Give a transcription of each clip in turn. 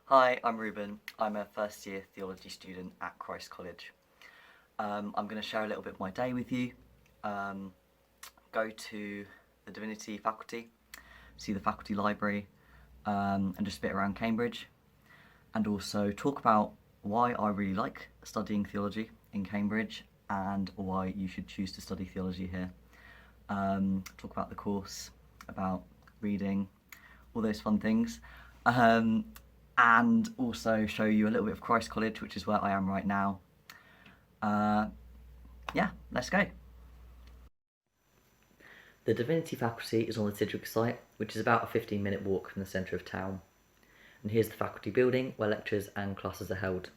Hi, I'm Reuben. I'm a first year theology student at Christ College. I'm going to share a little bit of my day with you, go to the Divinity Faculty, see the faculty library, and just a bit around Cambridge, and also talk about why I really like studying theology in Cambridge and why you should choose to study theology here. Talk about the course, about reading, all those fun things. And also show you a little bit of Christ College, which is where I am right now. Yeah, let's go. The Divinity Faculty is on the Tidrick site, which is about a 15-minute walk from the centre of town. And here's the faculty building where lectures and classes are held.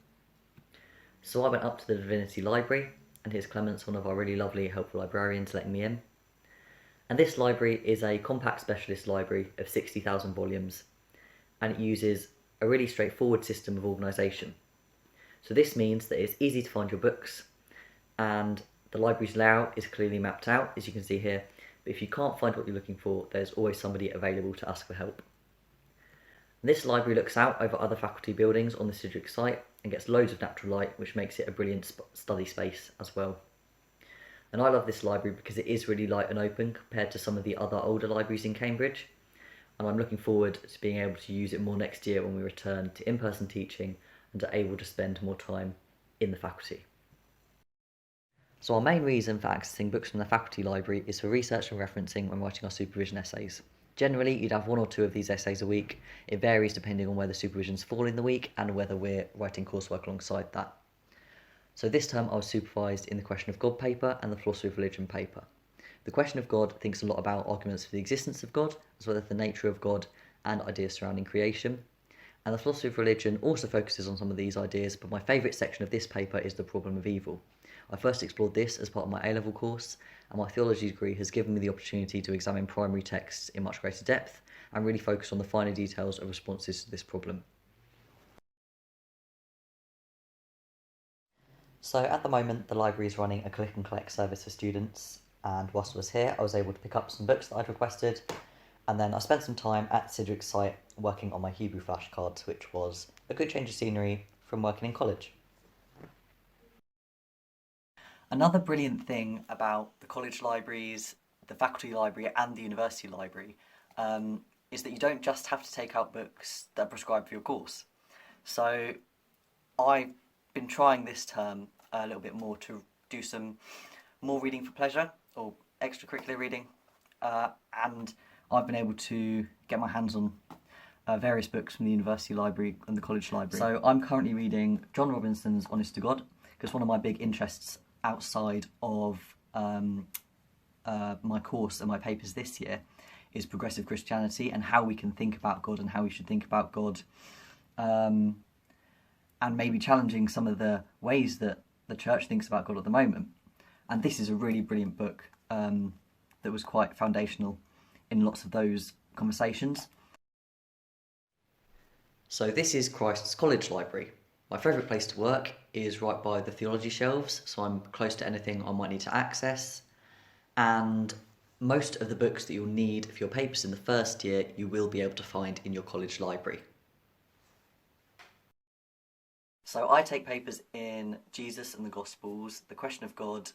So I went up to the Divinity Library, and here's Clements, one of our really lovely, helpful librarians, letting me in. And this library is a compact specialist library of 60,000 volumes, and it uses a really straightforward system of organisation. So this means that it's easy to find your books, and the library's layout is clearly mapped out, as you can see here, but if you can't find what you're looking for, there's always somebody available to ask for help. And this library looks out over other faculty buildings on the Sidrick site and gets loads of natural light, which makes it a brilliant study space as well. And I love this library because it is really light and open compared to some of the other older libraries in Cambridge, and I'm looking forward to being able to use it more next year when we return to in-person teaching and are able to spend more time in the faculty. So our main reason for accessing books from the faculty library is for research and referencing when writing our supervision essays. Generally, you'd have 1 or 2 of these essays a week. It varies depending on where the supervisions fall in the week and whether we're writing coursework alongside that. So this term I was supervised in the Question of God paper and the Philosophy of Religion paper. The Question of God thinks a lot about arguments for the existence of God, as well as the nature of God and ideas surrounding creation. And the Philosophy of Religion also focuses on some of these ideas, but my favourite section of this paper is the problem of evil. I first explored this as part of my A-level course, and my theology degree has given me the opportunity to examine primary texts in much greater depth and really focus on the finer details of responses to this problem. So at the moment, the library is running a click and collect service for students, and whilst I was here, I was able to pick up some books that I'd requested, and then I spent some time at the Sidrick site working on my Hebrew flashcards, which was a good change of scenery from working in college. Another brilliant thing about the college libraries, the faculty library and the university library is that you don't just have to take out books that are prescribed for your course. So I've been trying this term a little bit more to do some more reading for pleasure or extracurricular reading, and I've been able to get my hands on various books from the university library and the college library. So I'm currently reading John Robinson's Honest to God, because one of my big interests outside of my course and my papers this year is progressive Christianity and how we can think about God and how we should think about God, and maybe challenging some of the ways that the church thinks about God at the moment. And this is a really brilliant book that was quite foundational in lots of those conversations. So this is Christ's College Library. My favourite place to work is right by the theology shelves, so I'm close to anything I might need to access. And most of the books that you'll need for your papers in the first year, you will be able to find in your college library. So I take papers in Jesus and the Gospels, the Question of God,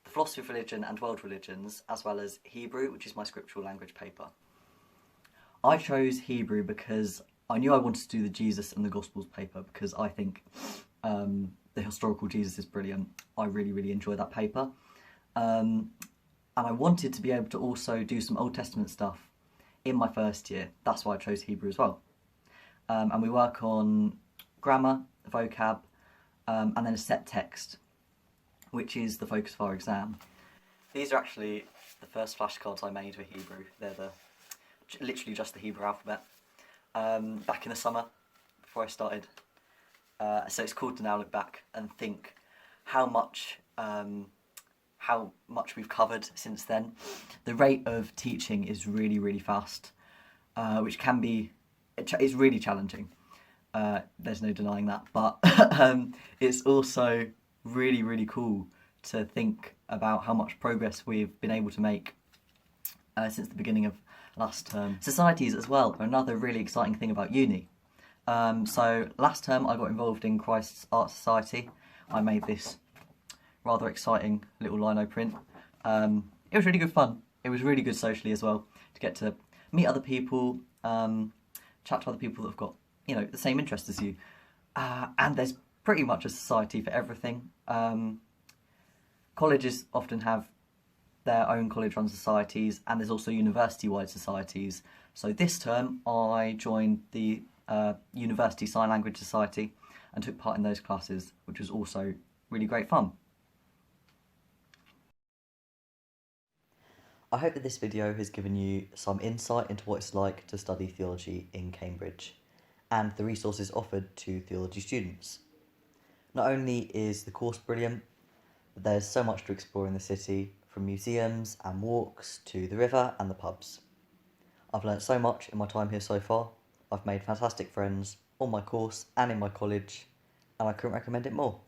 the Philosophy of Religion and World Religions, as well as Hebrew, which is my scriptural language paper. I chose Hebrew because I knew I wanted to do the Jesus and the Gospels paper because I think the historical Jesus is brilliant. I really enjoy that paper. And I wanted to be able to also do some Old Testament stuff in my first year. That's why I chose Hebrew as well. And we work on grammar, vocab, and then a set text, which is the focus of our exam. These are actually the first flashcards I made for Hebrew. They're literally just the Hebrew alphabet. Back in the summer, before I started. So it's cool to now look back and think how much we've covered since then. The rate of teaching is really fast, which can be, it's really challenging. There's no denying that, but it's also really cool to think about how much progress we've been able to make since the beginning of last term. Societies as well are another really exciting thing about uni. So last term I got involved in Christ's Art Society. I made this rather exciting little lino print. It was really good fun. It was really good socially as well, to get to meet other people, chat to other people that have got, you know, the same interests as you. And there's pretty much a society for everything. Colleges often have their own college-run societies, and there's also university-wide societies. So this term I joined the University Sign Language Society and took part in those classes, which was also really great fun. I hope that this video has given you some insight into what it's like to study theology in Cambridge and the resources offered to theology students. Not only is the course brilliant, but there's so much to explore in the city, from museums and walks to the river and the pubs. I've learnt so much in my time here so far. I've made fantastic friends on my course and in my college, and I couldn't recommend it more.